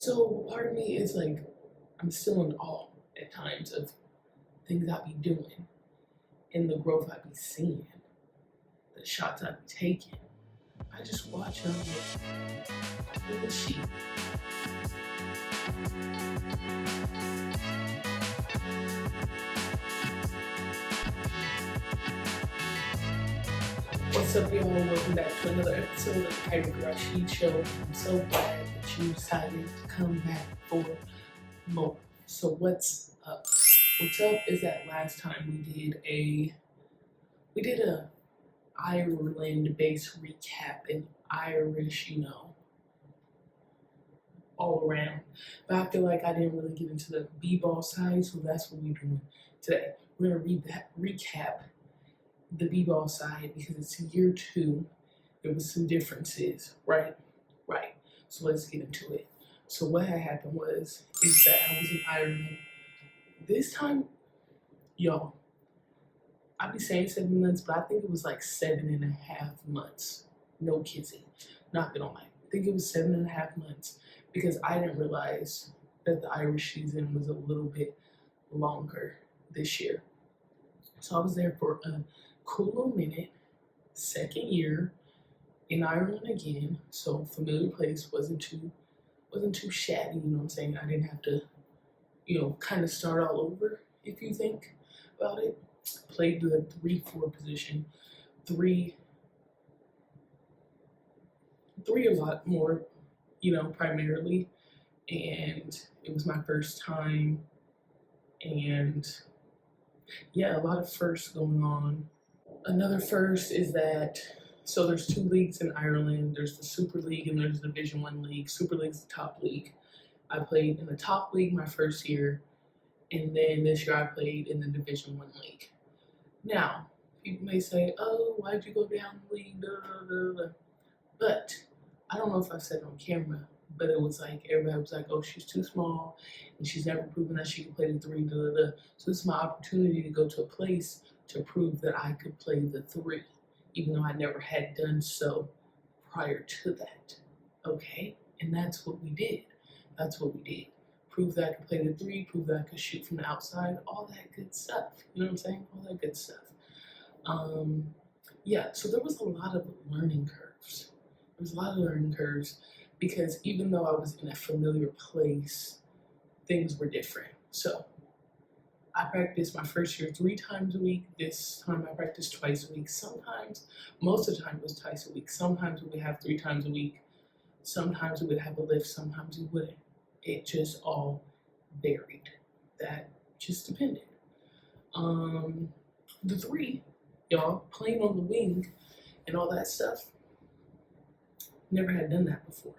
So part of me is like, I'm still in awe at times of things I be doing and the growth I be seeing, the shots I be taking. I just watch her with the sheep. What's up, y'all? Welcome back to another episode of the Kyrie Rashid Show. I'm so glad that you decided to come back for more. So what's up? What's up is that last time we did a Ireland-based recap and Irish, all around. But I feel like I didn't really get into the b-ball side, so that's what we're doing today. We're gonna recap the b-ball side because it's year 2. There was some differences, right? Right. So let's get into it. So what had happened is that I was in Ireland. This time, y'all, I'd be saying 7 months, but I think it was like 7.5 months. No kidding. Not gonna lie. I think it was 7.5 months because I didn't realize that the Irish season was a little bit longer this year. So I was there for a cool little minute, second year in Ireland again. So familiar place, wasn't too shabby, you know what I'm saying? I didn't have to, kind of start all over if you think about it. Played the 3-4 position, three a lot more, primarily, and it was my first time, and yeah, a lot of firsts going on. Another first is that so there's 2 leagues in Ireland. There's the Super League and there's the Division 1 league. Super League's the top league. I played in the top league my first year, and then this year I played in the Division 1 league. Now, people may say, "Oh, why'd you go down the league?" Blah, blah, blah. But I don't know if I said it on camera, but it was like everybody was like, "Oh, she's too small, and she's never proven that she can play the 3." Blah, blah, blah. So this is my opportunity to go to a place to prove that I could play the 3, even though I never had done so prior to that. Okay, and that's what we did. That's what we did. Prove that I could play the 3, prove that I could shoot from the outside, all that good stuff. You know what I'm saying? All that good stuff. Yeah, so there was a lot of learning curves. There was a lot of learning curves because even though I was in a familiar place, things were different. So I practiced my first year 3 times a week. This time I practiced twice a week. Sometimes, most of the time it was twice a week. Sometimes we would have 3 times a week. Sometimes we would have a lift, sometimes we wouldn't. It just all varied. That just depended. The 3, y'all, playing on the wing and all that stuff, never had done that before.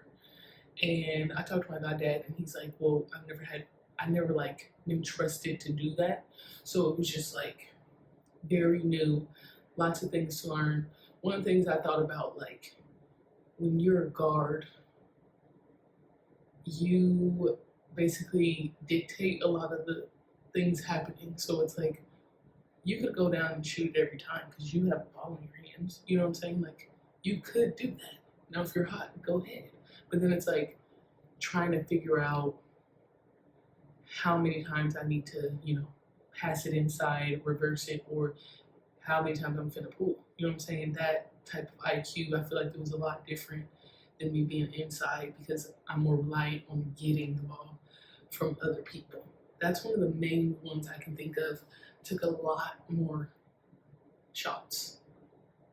And I talked to my goddad, and he's like, "Well, I never been trusted to do that." So it was just like very new, lots of things to learn. One of the things I thought about, like, when you're a guard, you basically dictate a lot of the things happening. So it's like you could go down and shoot it every time because you have a ball in your hands. You know what I'm saying? Like, you could do that. Now, if you're hot, go ahead. But then it's like trying to figure out how many times I need to, pass it inside, reverse it, or how many times I'm finna pull. You know what I'm saying? That type of IQ, I feel like it was a lot different than me being inside because I'm more reliant on getting the ball from other people. That's one of the main ones I can think of. Took a lot more shots.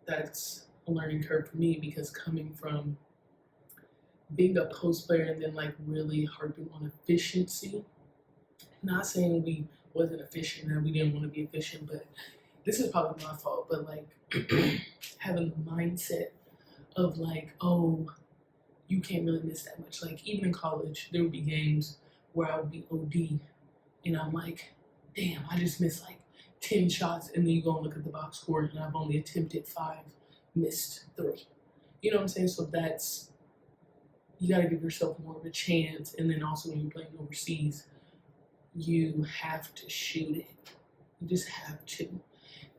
That's a learning curve for me because coming from being a post player and then really harping on efficiency. Not saying we wasn't efficient and we didn't want to be efficient, but this is probably my fault. But having the mindset of oh, you can't really miss that much. Like, even in college, there would be games where I would be OD, and I'm like, damn, I just missed 10 shots, and then you go and look at the box score, and I've only attempted 5, missed 3. You know what I'm saying? So you got to give yourself more of a chance, and then also when you're playing overseas, you have to shoot it. You just have to.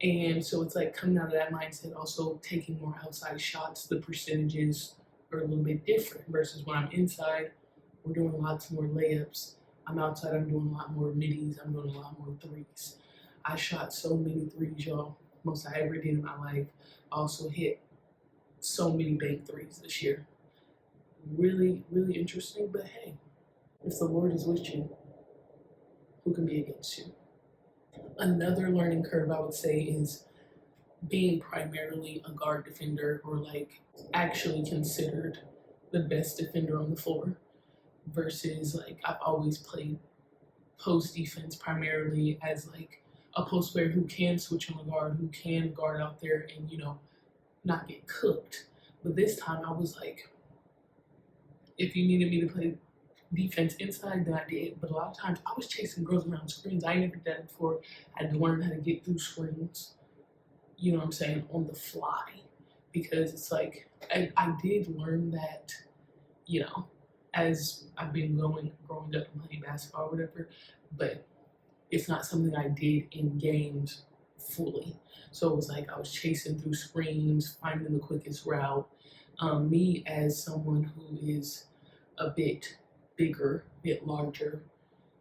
And so it's coming out of that mindset, also taking more outside shots, the percentages are a little bit different versus when I'm inside. We're doing lots more layups. I'm outside, I'm doing a lot more middies, I'm doing a lot more threes. I shot so many threes, y'all. Most I ever did in my life. I also hit so many bank threes this year. Really, really interesting, but hey, if the Lord is with you, who can be against you? Another learning curve I would say is being primarily a guard defender or like actually considered the best defender on the floor versus like I've always played post defense primarily as like a post player who can switch on the guard, who can guard out there and, not get cooked. But this time I was like, if you needed me to play defense inside, then I did. But a lot of times I was chasing girls around screens. I never did that before. I had to learn how to get through screens, you know what I'm saying, on the fly. Because it's like, I did learn that, as I've been growing up and playing basketball or whatever, but it's not something I did in games fully. So it was like I was chasing through screens, finding the quickest route. Me as someone who is a bit bigger, a bit larger,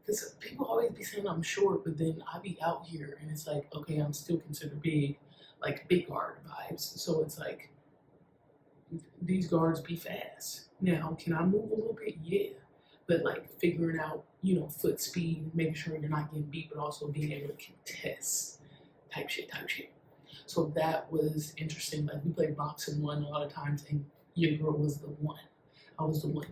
because people always be saying I'm short, but then I be out here and it's like, okay, I'm still considered big, like big guard vibes. So it's like, these guards be fast. Now, can I move a little bit? Yeah. But like figuring out, foot speed, making sure you're not getting beat, but also being able to contest type shit. So that was interesting. Like we played boxing one a lot of times and your girl was the one. I was the one.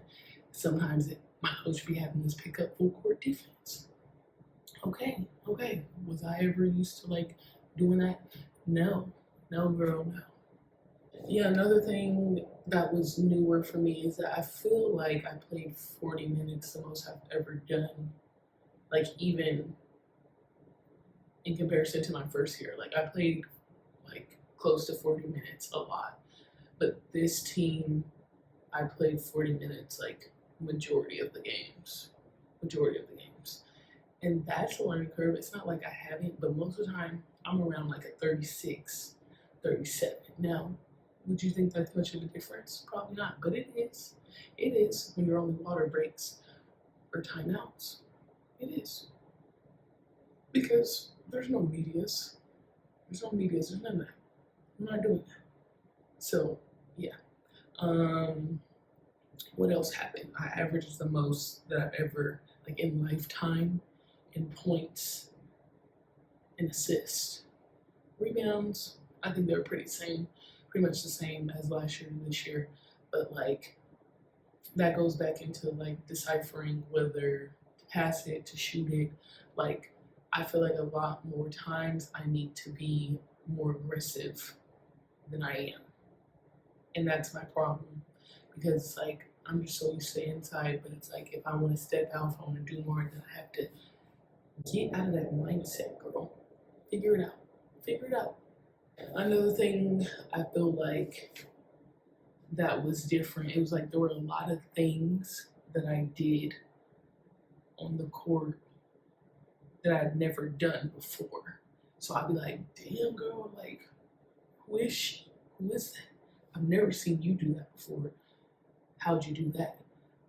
Sometimes my coach be having us pick up full court defense. Okay. Was I ever used to like doing that? No, girl, no. Yeah, another thing that was newer for me is that I feel like I played 40 minutes, the most I've ever done. Like even in comparison to my first year, like I played like close to 40 minutes a lot. But this team, I played 40 minutes like majority of the games. And that's a learning curve. It's not like I haven't, but most of the time I'm around like a 36, 37. Now, would you think that's much of a difference? Probably not, but it is. It is when you're only water breaks or timeouts. It is. Because there's no medias. There's none of that. I'm not doing that. So, yeah. What else happened? I averaged the most that I've ever, like in lifetime, in points and assists. Rebounds, I think they're pretty much the same as last year and this year. But like that goes back into like deciphering whether to pass it, to shoot it. Like I feel like a lot more times I need to be more aggressive than I am. And that's my problem. Because it's like I'm just so used to inside, but it's like if I want to step out, if I want to do more, then I have to get out of that mindset, girl. Figure it out. Another thing I feel like that was different, it was like there were a lot of things that I did on the court that I'd never done before. So I'd be like, damn girl, like, who is she? Who is that? I've never seen you do that before. How'd you do that?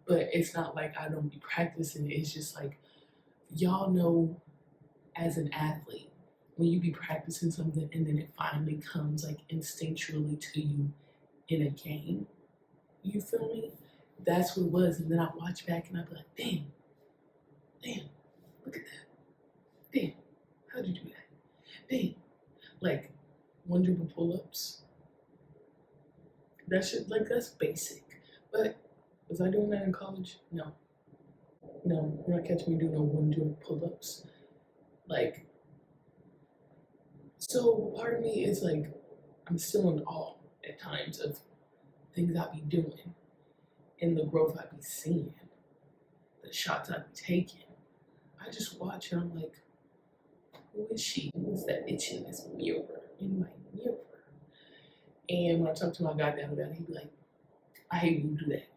But it's not like I don't be practicing it. It's just like, y'all know as an athlete, when you be practicing something and then it finally comes like instinctually to you in a game, you feel me? That's what it was. And then I watch back and I be like, damn, look at that. Damn, how'd you do that? Damn, like one dribble pull-ups. That shit, like that's basic. But was I doing that in college? No, you're not catching me doing no one dribble pull-ups. Like, so part of me is like, I'm still in awe at times of things I be doing and the growth I be seeing, the shots I be taking. I just watch and I'm like, who is she? Who's that itch in this mirror? In my mirror. And when I talk to my goddamn about it, he'd be like, I hate when you do that.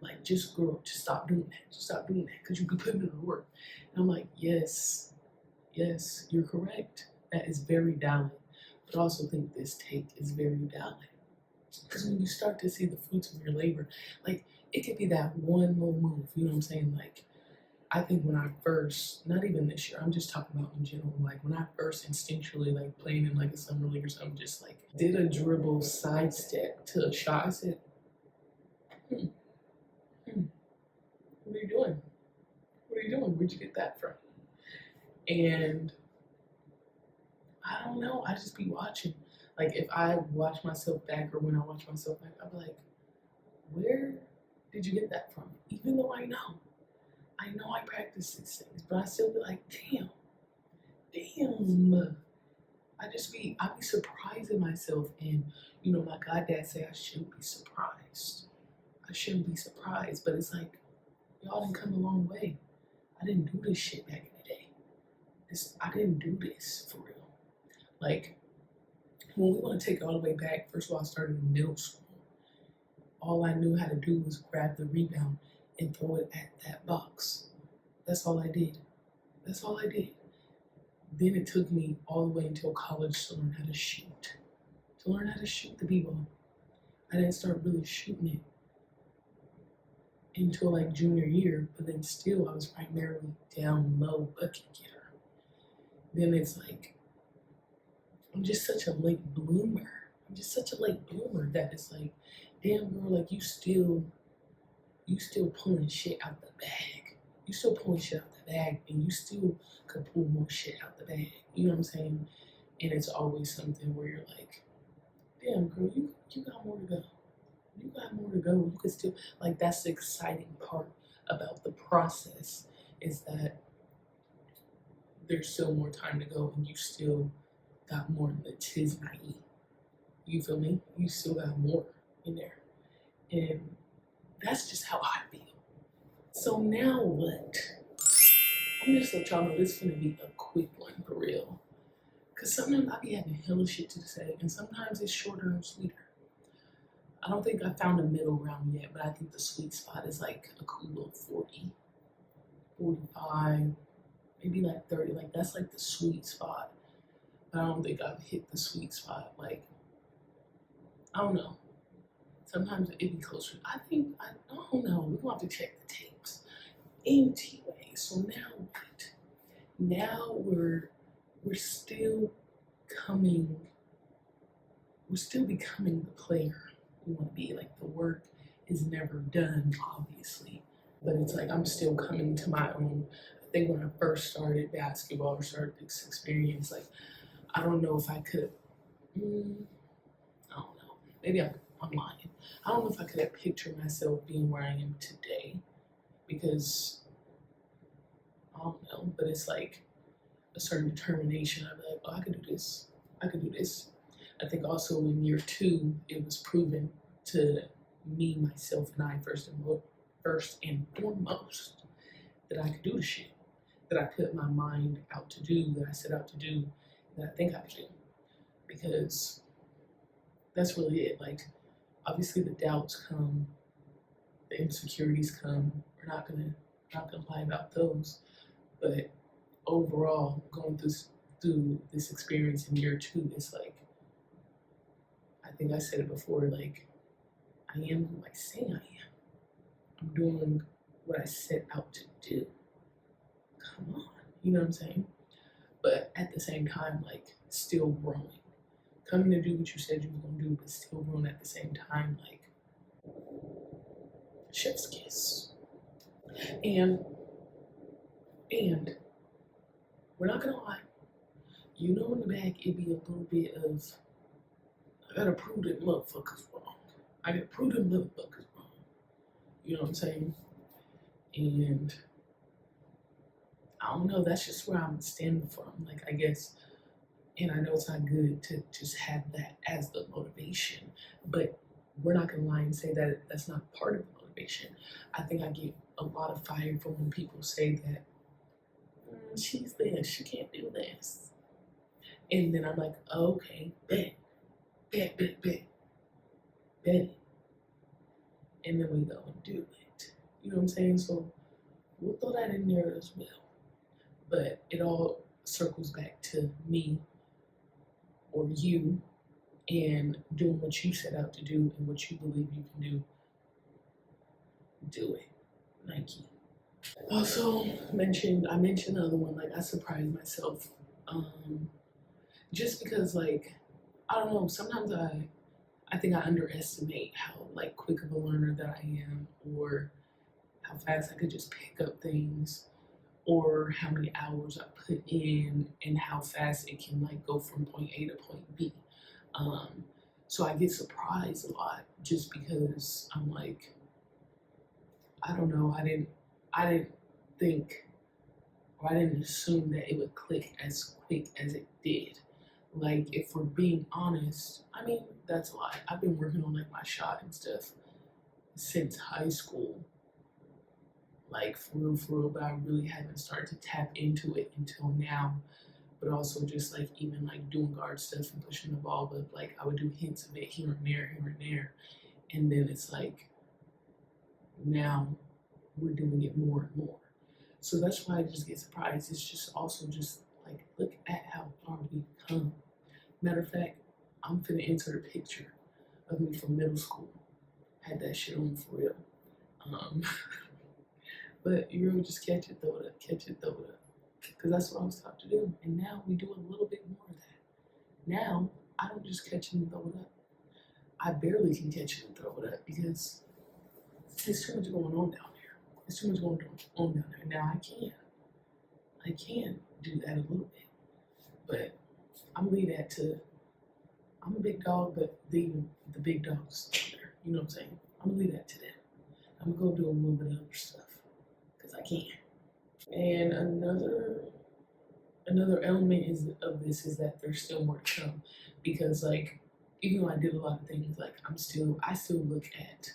Like, just girl, just stop doing that. Just stop doing that because you be putting in the work. And I'm like, yes, you're correct. That is very valid. But I also think this take is very valid. Because when you start to see the fruits of your labor, like it could be that one little move, you know what I'm saying? Like, I think when I first, not even this year, I'm just talking about in general, like when I first instinctually like playing in like a summer league or something, just like did a dribble sidestep to a shot, I said, hmm, hmm, what are you doing? What are you doing? Where'd you get that from? And I don't know, I just be watching. Like if I watch myself back or when I watch myself back, I'll be like, where did you get that from? Even though I know I practice these things, but I still be like, damn. I be surprising myself, and you know, my goddad say I shouldn't be surprised. I shouldn't be surprised, but it's like y'all didn't come a long way. I didn't do this shit back in the day. I didn't do this for real. Like when we want to take it all the way back, first of all, I started in middle school. All I knew how to do was grab the rebound and throw it at that box. That's all I did. That's all I did. Then it took me all the way until college to learn how to shoot. To learn how to shoot the b-ball. I didn't start really shooting it until like junior year, but then still I was primarily down low bucket getter. Then it's like, I'm just such a late bloomer. I'm just such a late bloomer that it's like, damn girl, like you still pulling shit out the bag. You still pulling shit out the bag and you still could pull more shit out the bag. You know what I'm saying? And it's always something where you're like, damn girl, you got more to go. You got more to go. You could still, like, that's the exciting part about the process is that there's still more time to go and you still got more in the tiznai. You feel me? You still got more in there. And that's just how I feel. So now what? I'm just let y'all know this is gonna be a quick one for real. Cause sometimes I be having hella shit to say and sometimes it's shorter and sweeter. I don't think I found a middle ground yet, but I think the sweet spot is like a cool little 40, 45, maybe like 30. Like that's like the sweet spot. But I don't think I've hit the sweet spot. Like, I don't know. Sometimes it be closer. I don't know. We're gonna have to check the tapes. Anyway, so now what? Now we're still coming, we're still becoming the player we want to be. Like the work is never done, obviously, but it's like I'm still coming to my own. I think when I first started basketball or started this experience, like I don't know if I could. I don't know. Maybe I'm lying. I don't know if I could have pictured myself being where I am today, because I don't know. But it's like a certain determination. I'm like, oh, I can do this. I can do this. I think also in year 2, it was proven to me, myself, and I first and foremost that I could do the shit that I put my mind out to do, that I set out to do, that I think I could do. Because that's really it. Like, obviously the doubts come, the insecurities come. We're not gonna lie about those. But overall, going through this experience in year 2, it's like, I think I said it before, like, I am who I say I am. I'm doing what I set out to do. Come on, you know what I'm saying? But at the same time, like, still growing. Coming to do what you said you were gonna do, but still growing at the same time, like, chef's kiss. And we're not gonna lie. You know, in the back, it'd be a little bit of, I gotta prove that motherfuckers wrong. I gotta prove them motherfuckers wrong. You know what I'm saying? And I don't know, that's just where I'm standing from. Like, I guess, and I know it's not good to just have that as the motivation, but we're not gonna lie and say that that's not part of the motivation. I think I get a lot of fire from when people say that she's this, she can't do this. And then I'm like, oh, okay, bet. It. And then we go and do it. You know what I'm saying? So we'll throw that in there as well. But it all circles back to me or you and doing what you set out to do and what you believe you can do. do it. Nike. Also I mentioned the other one, like I surprised myself. Just because like I don't know, sometimes I think I underestimate how like quick of a learner that I am, or how fast I could just pick up things, or how many hours I put in and how fast it can like go from point A to point B. Um, so I get surprised a lot just because I'm like, I don't know, I didn't think, or I didn't assume that it would click as quick as it did. Like if we're being honest, I mean that's a lot. I've been working on like my shot and stuff since high school, like for real, but I really haven't started to tap into it until now. But also just like even like doing guard stuff and pushing the ball, but like I would do hints of it here and there, and then it's like now we're doing it more and more. So that's why I just get surprised. It's just also just like look at how far we've come. Matter of fact, I'm finna insert a picture of me from middle school. Had that shit on for real. Um, but you really just catch it, throw it up, catch it, throw it up. Because that's what I was taught to do. And now we do a little bit more of that. Now I don't just catch it and throw it up. I barely can catch it and throw it up because there's too much going on down there. There's too much going on down there. Now I can do that a little bit. But I'm gonna leave that to, I'm a big dog, but the big dogs down there. You know what I'm saying? I'm gonna leave that to them. I'm gonna go do a little bit of other stuff because I can. And another element of this is that there's still more to come, because like even though I did a lot of things, like I still look at,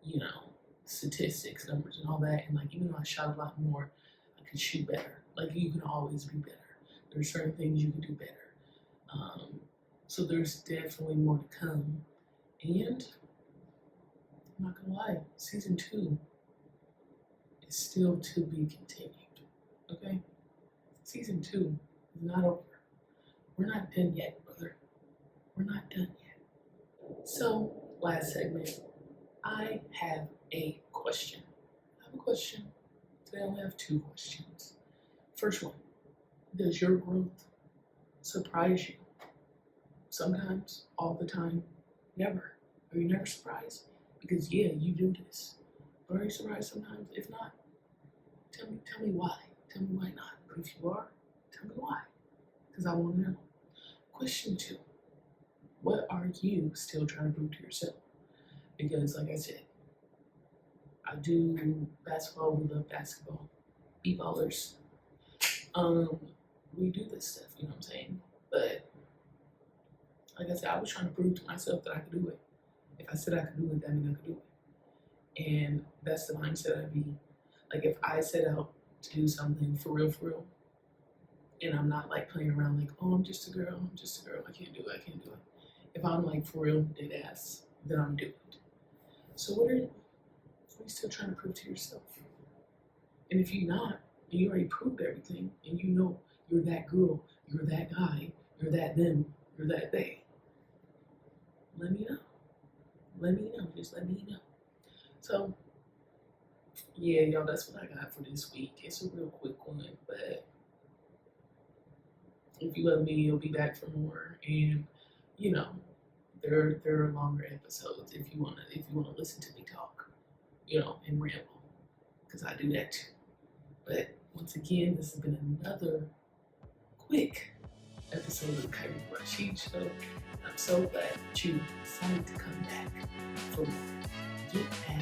you know, statistics, numbers, and all that, and like even though I shot a lot more, I could shoot better. Like you can always be better. There's certain things you can do better. So there's definitely more to come, and I'm not gonna lie, season 2 is still to be continued. Okay, season 2 is not over. We're not done yet, brother. We're not done yet. So, last segment, I have a question. I have a question. Today I only have 2 questions. First one, does your growth surprise you? Sometimes, all the time, never. Are you never surprised? Because yeah, you do this. But are you surprised sometimes? If not, tell me why. Tell me why not. But if you are, tell me why. Because I want to know. Question 2, what are you still trying to prove to yourself? Because like I said, I do basketball, we love basketball. B-ballers. We do this stuff, you know what I'm saying? But like I said, I was trying to prove to myself that I could do it. If I said I could do it, that means I could do it. And that's the mindset I'd be. Like if I set out to do something for real, and I'm not like playing around like, oh, I'm just a girl, I can't do it. If I'm like for real, dead ass, then I'm doing it. So what are you still trying to prove to yourself? And if you're not, and you already proved everything, and you know you're that girl, you're that guy, you're that them, you're that they, let me know. Just let me know. So, yeah, y'all, that's what I got for this week. It's a real quick one, but if you love me, you'll be back for more. And, you know, there are longer episodes if you wanna listen to me talk, you know, and ramble, because I do that too. But once again, this has been another quick episode of the Kyrie Rashid Show. I'm so glad that you decided to come back for more. Get back.